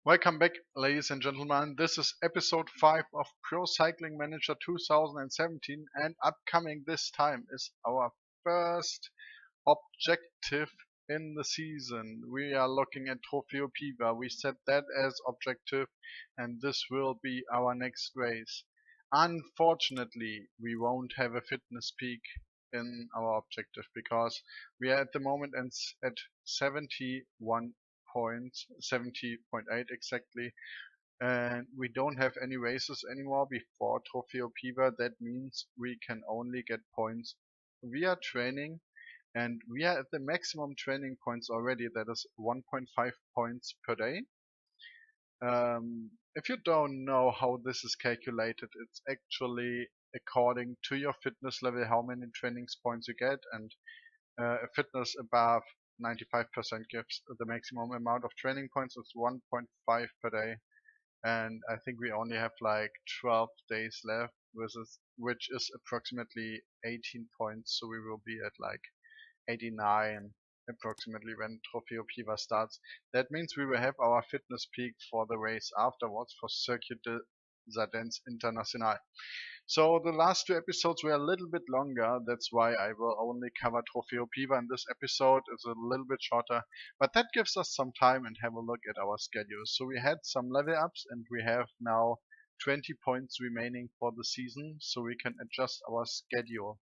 Welcome back, ladies and gentlemen. This is episode 5 of Pro Cycling Manager 2017, and upcoming this time is our first objective in the season. We are looking at Trofeo Piva. We set that as objective, and this will be our next race. Unfortunately, we won't have a fitness peak in our objective because we are at the moment at 71 points, 70.8 exactly, and we don't have any races anymore before Trofeo Piva. That means we can only get points via training, and we are at the maximum training points already. That is 1.5 points per day. If you don't know how this is calculated, it's actually according to your fitness level, how many training points you get, and a fitness above 95% gives the maximum amount of training points. It's 1.5 per day, and I think we only have like 12 days left, which is approximately 18 points. So we will be at like 89 approximately when Trofeo Piva starts. That means we will have our fitness peak for the race afterwards for Circuit des Ardennes International. So the last two episodes were a little bit longer. That's why I will only cover Trofeo Piva in this episode. It's a little bit shorter, but that gives us some time and have a look at our schedule. So we had some level ups and we have now 20 points remaining for the season, so we can adjust our schedule.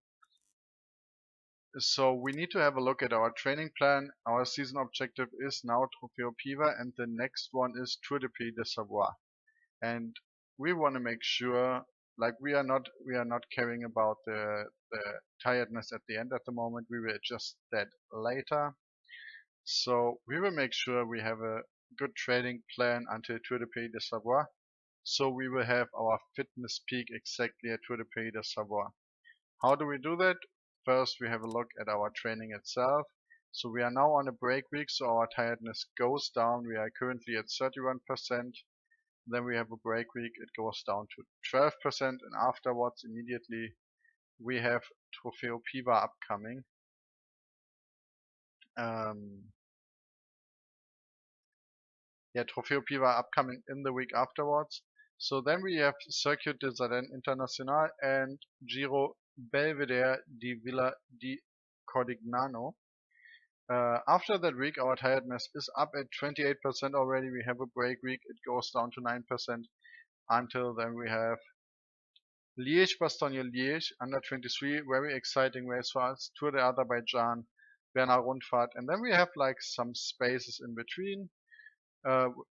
So we need to have a look at our training plan. Our season objective is now Trofeo Piva, and the next one is Tour de Pays de Savoie. And we want to make sure, like we are not caring about the tiredness at the end at the moment. We will adjust that later. So we will make sure we have a good training plan until Tour de Pays de Savoie. So we will have our fitness peak exactly at Tour de Pays de Savoie. How do we do that? First, we have a look at our training itself. So we are now on a break week, so our tiredness goes down. We are currently at 31%. Then we have a break week, it goes down to 12%, and afterwards, immediately, we have Trofeo Piva upcoming. Trofeo Piva upcoming in the week afterwards. So then we have Circuit des Ardennes International and Giro Belvedere di Villa di Cordignano. After that week, our tiredness is up at 28% already. We have a break week, it goes down to 9%. Until then we have Liège-Bastogne-Liège, under 23, very exciting race for us. Tour de Azerbaijan, Berner Rundfahrt, and then we have like some spaces in between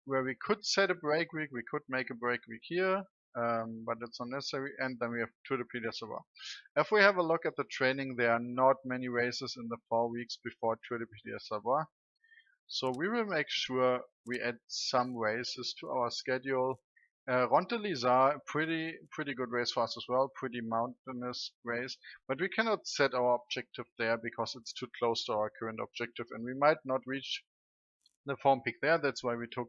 where we could set a break week. We could make a break week here, but it's not necessary. And then we have Tour de Pays de Savoie. If we have a look at the training, there are not many races in the 4 weeks before Tour de Pays de Savoie. So we will make sure we add some races to our schedule. Ronte-Lizard, pretty good race for us as well, pretty mountainous race, but we cannot set our objective there because it's too close to our current objective and we might not reach the form peak there. That's why we took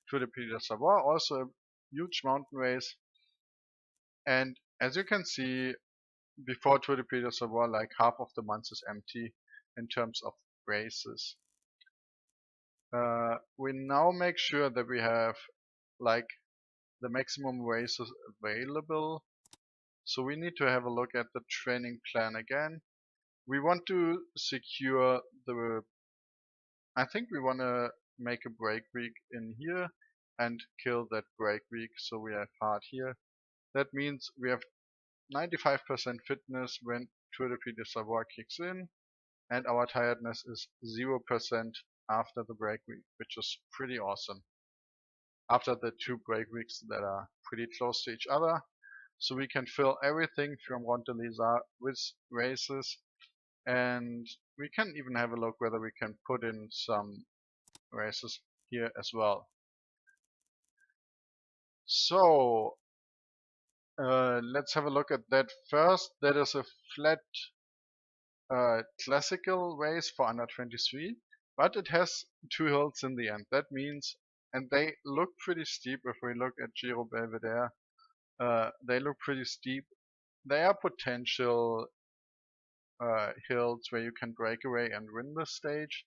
Tour de Pays de Savoie, also a huge mountain race. And as you can see, before Tour de Pays de Savoie, like half of the month is empty in terms of races. We now make sure that we have like the maximum races available. So we need to have a look at the training plan again. We want to secure I think we want to make a break week in here and kill that break week, so we have hard here. That means we have 95% fitness when Tour de Pays de Savoie kicks in, and our tiredness is 0% after the break week, which is pretty awesome. After the 2 break weeks that are pretty close to each other, so we can fill everything from Ronte-Lizard with races, and we can even have a look whether we can put in some races here as well. So let's have a look at that first. That is a flat classical race for under 23, but it has 2 hills in the end. That means, and they look pretty steep. If we look at Giro Belvedere, they look pretty steep. They are potential hills where you can break away and win the stage.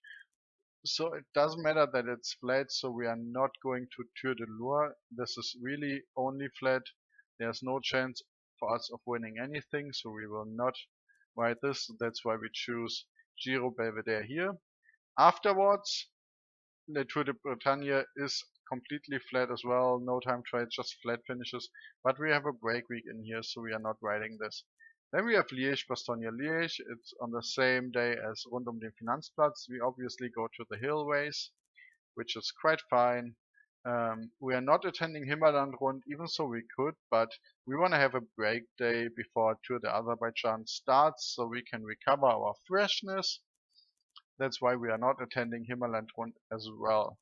So it doesn't matter that it's flat, so we are not going to Tour de Loire. This is really only flat. There's no chance for us of winning anything, so we will not ride this. That's why we choose Giro Belvedere here. Afterwards, the Tour de Bretagne is completely flat as well. No time trial, just flat finishes. But we have a break week in here, so we are not riding this. Then we have Liège-Bastogne-Liège. It's on the same day as Rund den Finanzplatz. We obviously go to the hill race, which is quite fine. We are not attending Himmerland Rund, even so we could, but we want to have a break day before Tour de Azerbaijan starts, so we can recover our freshness. That's why we are not attending Himmerland Rund as well.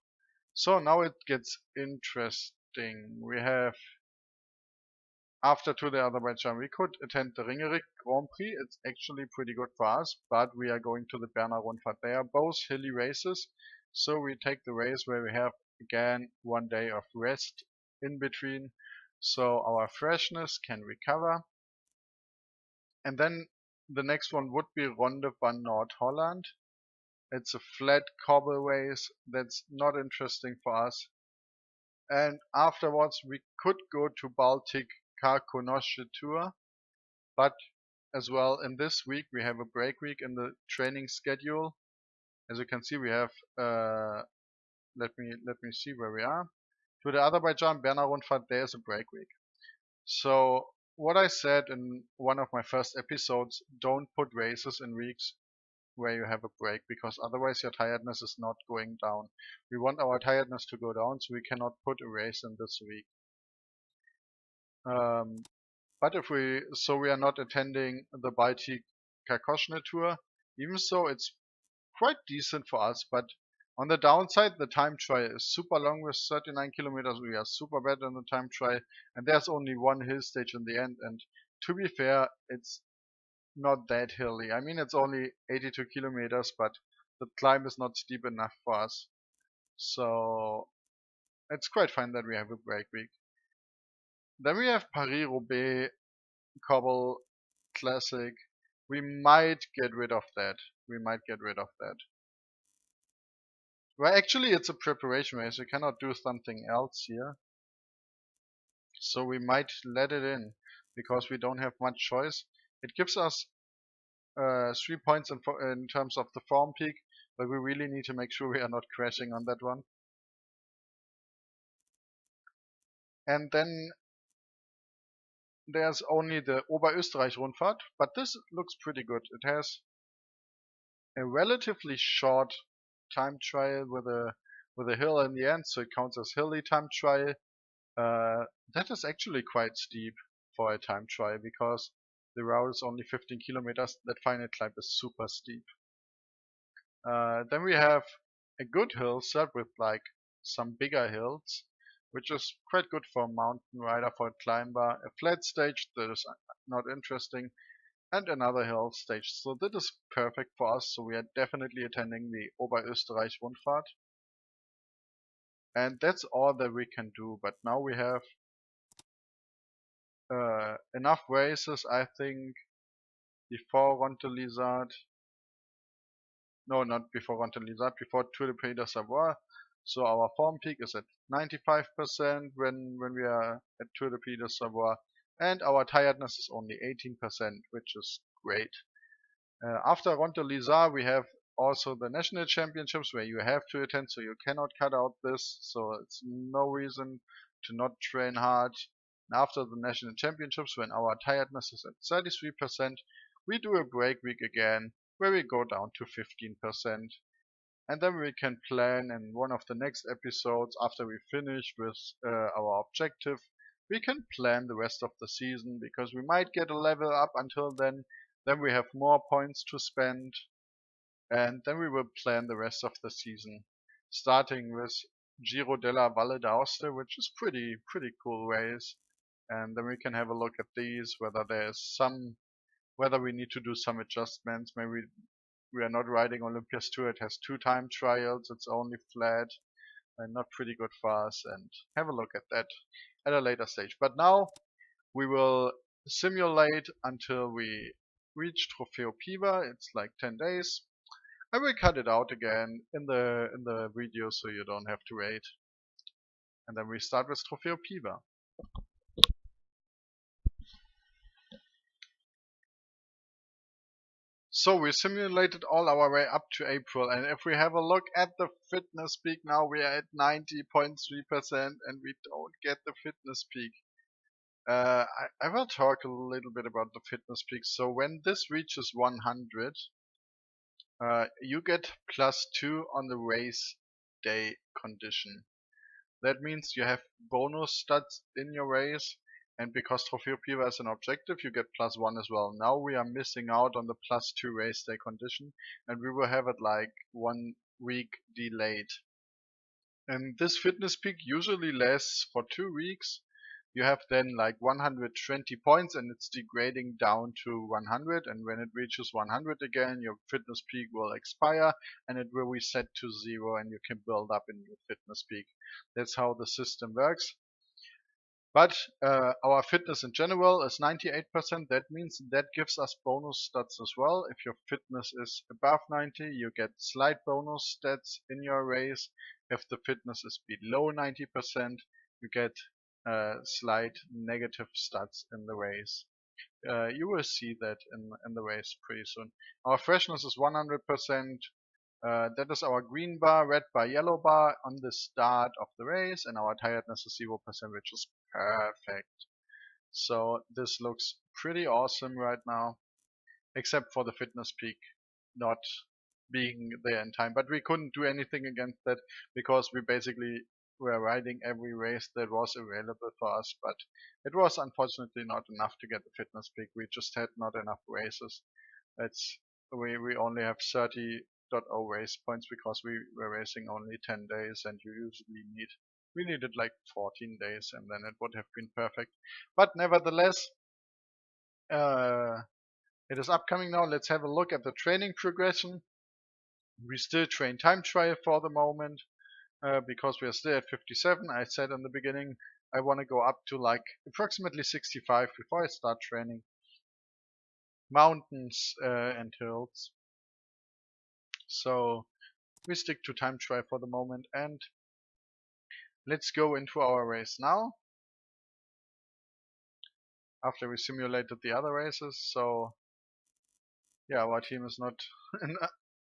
So now it gets interesting. We have, after Tour de Azerbaijan, we could attend the Ringerike Grand Prix. It's actually pretty good for us, but we are going to the Berner Rundfahrt. They are both hilly races, so we take the race where we have again 1 day of rest in between, so our freshness can recover. And then the next one would be Ronde van Noord-Holland. It's a flat cobble race that's not interesting for us. And afterwards we could go to Baltic Car Konosche Tour, but as well in this week we have a break week in the training schedule. As you can see, we have let me see where we are. To the Azerbaijan Berner Rundfahrt, there is a break week. So what I said in one of my first episodes, don't put races in weeks where you have a break, because otherwise your tiredness is not going down. We want our tiredness to go down, so we cannot put a race in this week. But we are not attending the Baltic Karkoshne tour, even so it's quite decent for us, but on the downside, the time trial is super long with 39 kilometers. We are super bad in the time trial, and there's only one hill stage in the end, and to be fair, it's not that hilly. I mean, it's only 82 kilometers, but the climb is not steep enough for us. So it's quite fine that we have a break week. Then we have Paris-Roubaix Cobble Classic. We might get rid of that. Well, actually, it's a preparation race. We cannot do something else here. So we might let it in, because we don't have much choice. It gives us 3 points in terms of the form peak, but we really need to make sure we are not crashing on that one. And then there's only the Oberösterreich Rundfahrt, but this looks pretty good. It has a relatively short time trial with a hill in the end, so it counts as hilly time trial. That is actually quite steep for a time trial, because the route is only 15 kilometers. That final climb is super steep. Then we have a good hill set with like some bigger hills, which is quite good for a mountain rider, for a climber. A flat stage that is not interesting, and another hill stage. So that is perfect for us. So we are definitely attending the Oberösterreich Rundfahrt. And that's all that we can do. But now we have enough races, I think, before Rontelizard. No, not before Rontelizard, before Tour de Pays de Savoie. So our form peak is at 95% when we are at Tour de Pays de Savoie, and our tiredness is only 18%, which is great. After Rontelizard, we have also the national championships where you have to attend, so you cannot cut out this. So it's no reason to not train hard. And after the national championships, when our tiredness is at 33%, we do a break week again, where we go down to 15%. And then we can plan in one of the next episodes, after we finish with our objective, we can plan the rest of the season, because we might get a level up until then. Then we have more points to spend, and then we will plan the rest of the season, starting with Giro della Valle d'Aosta, which is pretty cool race. And then we can have a look at these, whether we need to do some adjustments. Maybe we are not riding Olympia's Tour. It has 2 time trials. It's only flat and not pretty good for us. And have a look at that at a later stage. But now we will simulate until we reach Trofeo Piva. It's like 10 days. I will cut it out again in the video so you don't have to wait. And then we start with Trofeo Piva. So we simulated all our way up to April, and if we have a look at the fitness peak now, we are at 90.3% and we don't get the fitness peak. I will talk a little bit about the fitness peak. So when this reaches 100, you get +2 on the race day condition. That means you have bonus stats in your race, and because Trofeo Piva is an objective, you get +1 as well. Now we are missing out on the +2 race day condition, and we will have it like 1 week delayed. And this fitness peak usually lasts for 2 weeks. You have then like 120 points and it's degrading down to 100, and when it reaches 100 again, your fitness peak will expire and it will reset to 0 and you can build up a new fitness peak. That's how the system works. But our fitness in general is 98%. That means that gives us bonus stats as well. If your fitness is above 90, you get slight bonus stats in your race. If the fitness is below 90%, you get slight negative stats in the race. You will see that in the race pretty soon. Our freshness is 100%. That is our green bar, red bar, yellow bar on the start of the race, and our tiredness is 0%, which is perfect. So this looks pretty awesome right now, except for the fitness peak not being there in time. But we couldn't do anything against that because we basically were riding every race that was available for us, but it was unfortunately not enough to get the fitness peak. We just had not enough races. We only have 30.0 race points because we were racing only 10 days, and we needed like 14 days, and then it would have been perfect. But nevertheless, it is upcoming now. Let's have a look at the training progression. We still train time trial for the moment because we are still at 57. I said in the beginning I want to go up to like approximately 65 before I start training mountains and hills. So we stick to time trial for the moment, and let's go into our race now after we simulated the other races. So yeah, our team is not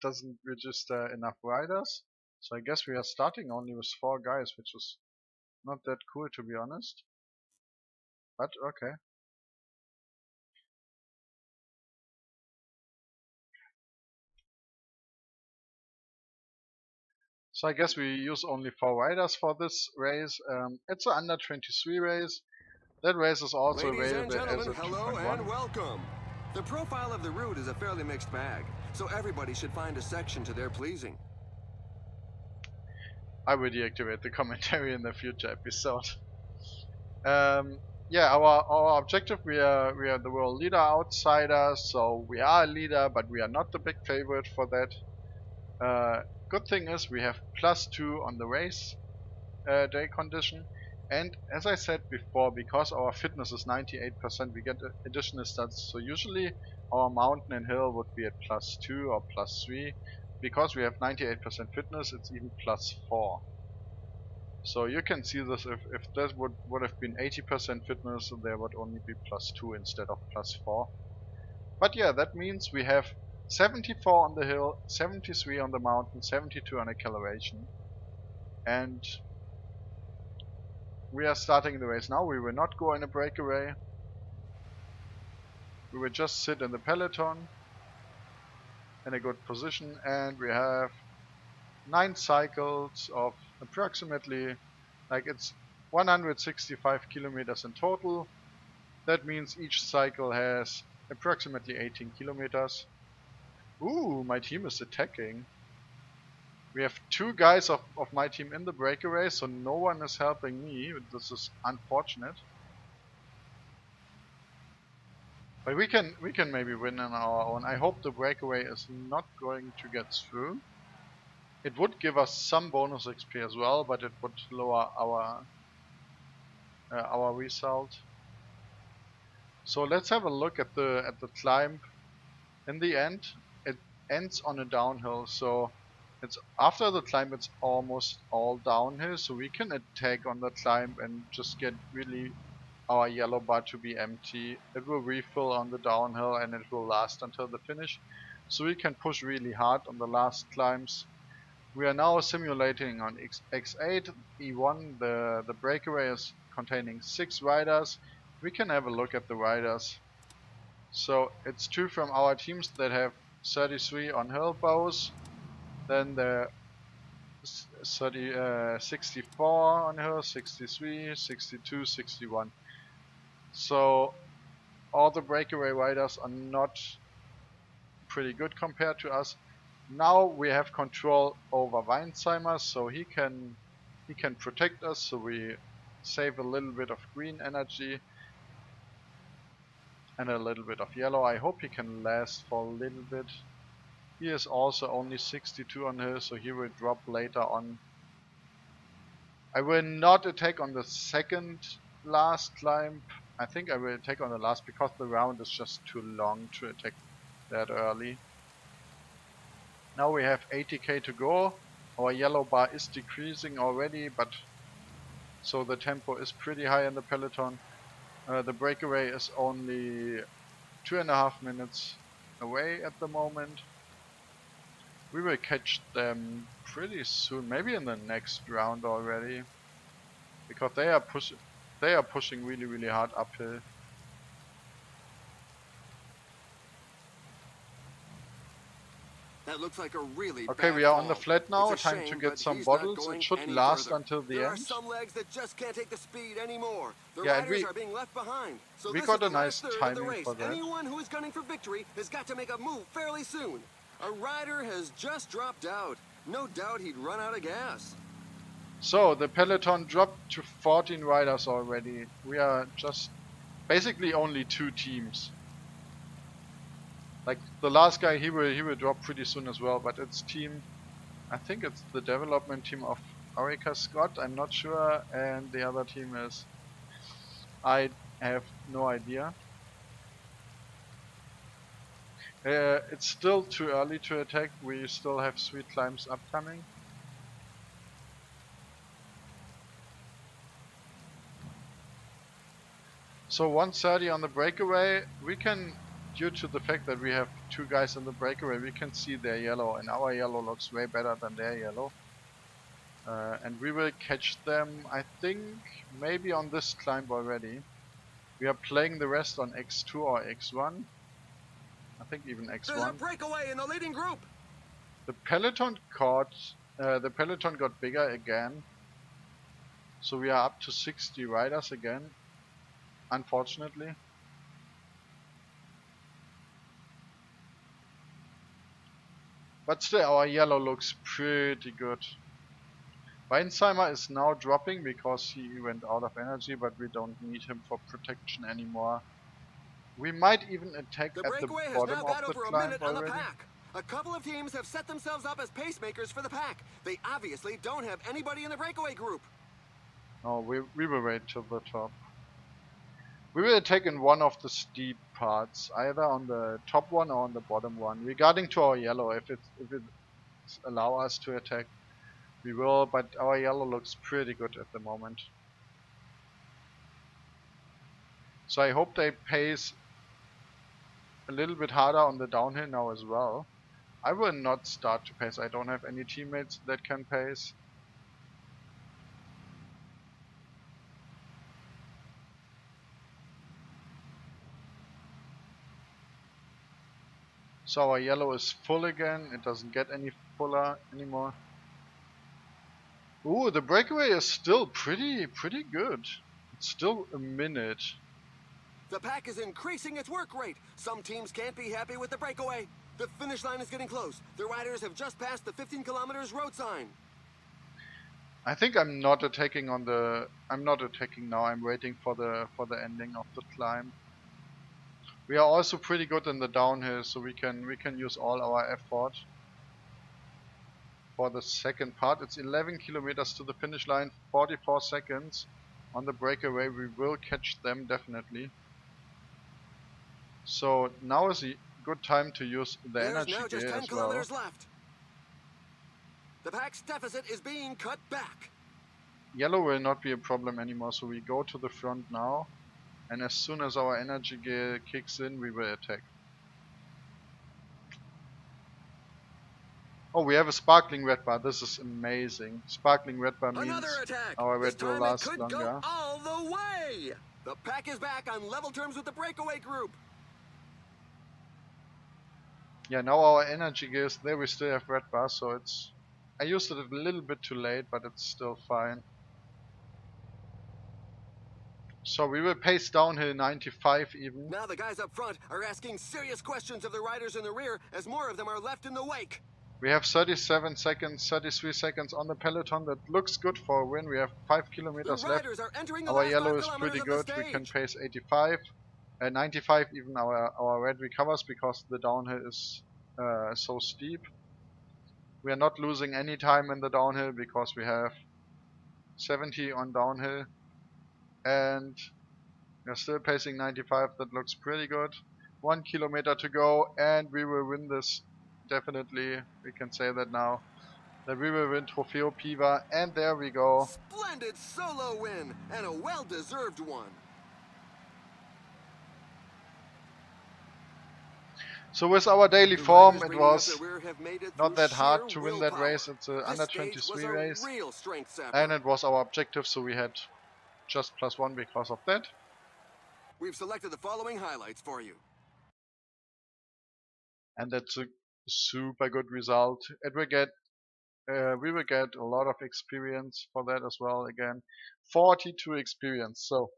doesn't register enough riders, so I guess we are starting only with 4 guys, which is not that cool to be honest, but okay. So I guess we use only 4 riders for this race. It's an under 23 race. That race is also Ladies and available as gentlemen, a hello 2.1. and welcome. The profile of the route is a fairly mixed bag, so everybody should find a section to their pleasing. I will deactivate the commentary in the future episode. Yeah, our objective, we are the world leader outsider, so we are a leader, but we are not the big favorite for that. Good thing is we have +2 on the race day condition, and as I said before, because our fitness is 98%, we get additional stats. So usually our mountain and hill would be at +2 or +3. Because we have 98% fitness, it's even +4. So you can see this, if that would have been 80% fitness, there would only be +2 instead of +4. But yeah, that means we have 74 on the hill, 73 on the mountain, 72 on acceleration. And we are starting the race now. We will not go in a breakaway. We will just sit in the peloton in a good position, and we have 9 cycles of approximately, like, it's 165 kilometers in total. That means each cycle has approximately 18 kilometers. Ooh, my team is attacking. We have 2 guys of my team in the breakaway, so no one is helping me. This is unfortunate. But we can maybe win on our own. I hope the breakaway is not going to get through. It would give us some bonus XP as well, but it would lower our result. So let's have a look at the climb. In the end, ends on a downhill, so it's after the climb it's almost all downhill, so we can attack on the climb and just get really our yellow bar to be empty. It will refill on the downhill and it will last until the finish, so we can push really hard on the last climbs. We are now simulating on X8 E1. The breakaway is containing 6 riders. We can have a look at the riders. So it's 2 from our teams that have 33 on hill bows. Then the 64 on hill, 63, 62, 61. So all the breakaway riders are not pretty good compared to us. Now we have control over Weinsheimer, so he can protect us, so we save a little bit of green energy and a little bit of yellow. I hope he can last for a little bit. He is also only 62 on his, so he will drop later on. I will not attack on the second last climb. I think I will attack on the last because the round is just too long to attack that early. Now we have 80k to go. Our yellow bar is decreasing already, but so the tempo is pretty high in the peloton. The breakaway is only 2.5 minutes away at the moment. We will catch them pretty soon, maybe in the next round already, because they are pushing really hard uphill. That looks like a really okay, bad we are on the fall. flat now. It's a Time to shame, get but some he's not bottles. It going should any last further. until the There are end. some legs that just can't take the speed anymore. The Yeah, and riders are being left behind. So we this got is the a nice last third of the timing race. for that. Anyone who is gunning for victory has got to make a move fairly soon. A rider has just dropped out. No doubt he'd run out of gas. So the peloton dropped to 14 riders already. We are just basically only 2 teams. Like the last guy, he will drop pretty soon as well, but it's team, I think it's the development team of Orica Scott, I'm not sure, and the other team is, I have no idea. It's still too early to attack, we still have 3 climbs upcoming. So 130 on the breakaway, we can, due to the fact that we have 2 guys in the breakaway, we can see their yellow, and our yellow looks way better than their yellow. And we will catch them, I think, maybe on this climb already. We are playing the rest on X2 or X1. I think even There's a X1. breakaway in the leading group. The peloton got bigger again. So we are up to 60 riders again, unfortunately. But still, our yellow looks pretty good. Weinsheimer is now dropping because he went out of energy, but we don't need him for protection anymore. We might even attack The at the breakaway has bottom now of got the over a climb minute on the already. pack. A couple of teams have set themselves up as pacemakers for the pack. They obviously don't have anybody in the breakaway group. Oh, we will wait till the top. We will attack in one of the steep parts, either on the top one or on the bottom one. Regarding to our yellow, if it allow us to attack, we will, but our yellow looks pretty good at the moment. So I hope they pace a little bit harder on the downhill now as well. I will not start to pace, I don't have any teammates that can pace. So our yellow is full again, it doesn't get any fuller anymore. Ooh, the breakaway is still pretty good. It's still a minute. The pack is increasing its work rate. Some teams can't be happy with the breakaway. The finish line is getting close. The riders have just passed the 15 kilometers road sign. I think I'm not attacking now, I'm waiting for the ending of the climb. We are also pretty good in the downhill, so we can use all our effort. For the second part, it's 11 kilometers to the finish line, 44 seconds. On the breakaway, we will catch them definitely. So now is a good time to use the There's energy now just gear 10 as well. kilometers left. The pack's deficit is being cut back. Yellow will not be a problem anymore, so we go to the front now. And as soon as our energy gear kicks in, we will attack. Oh, we have a sparkling red bar. This is amazing. Sparkling red bar Another means attack. our This red will time it last could go longer. all the way. The pack is back on level terms with the breakaway group. Yeah, now our energy gear is there. We still have red bar, so it's... I used it a little bit too late, but it's still fine. So we will pace downhill 95 even. Now the guys up front are asking serious questions of the riders in the rear as more of them are left in the wake. We have 37 seconds, 33 seconds on the peloton. That looks good for a win. We have 5 The kilometers left. riders are entering the Our last yellow 5 is kilometers pretty of the good. We can stage. pace 85. 95 even our red recovers because the downhill is so steep. We are not losing any time in the downhill because we have 70 on downhill. And we're still pacing 95. That looks pretty good. 1 kilometer to go and we will win this. Definitely, we can say that now. That we will win Trofeo Piva, and there we go. Splendid solo win, and a well-deserved one. So with our daily The form, riders it bringing up the was rear have made it not through that hard sheer to win that willpower. race. It's an This under stage was 23 a race, real strength sapper. and it was our objective, so we had just +1 because of that. We've selected the following highlights for you. And that's a super good result. It will get we will get a lot of experience for that as well. Again, 42 experience. So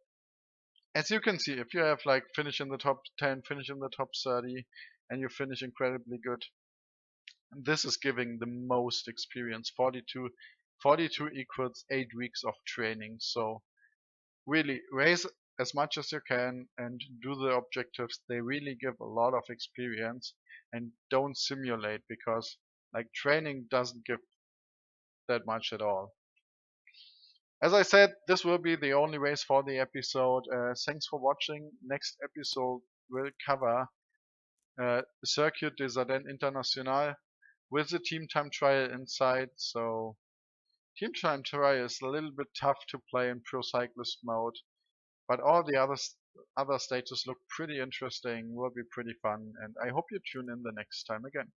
as you can see, if you have like finish in the top 10, finish in the top 30, and you finish incredibly good, this is giving the most experience. 42 equals 8 weeks of training. So really race as much as you can and do the objectives. They really give a lot of experience, and don't simulate, because like training doesn't give that much at all. As I said, this will be the only race for the episode. Thanks for watching. Next episode will cover Circuit des Ardennes International with the team time trial inside. So team time trial is a little bit tough to play in pro cyclist mode, but all the other stages look pretty interesting, will be pretty fun, and I hope you tune in the next time again.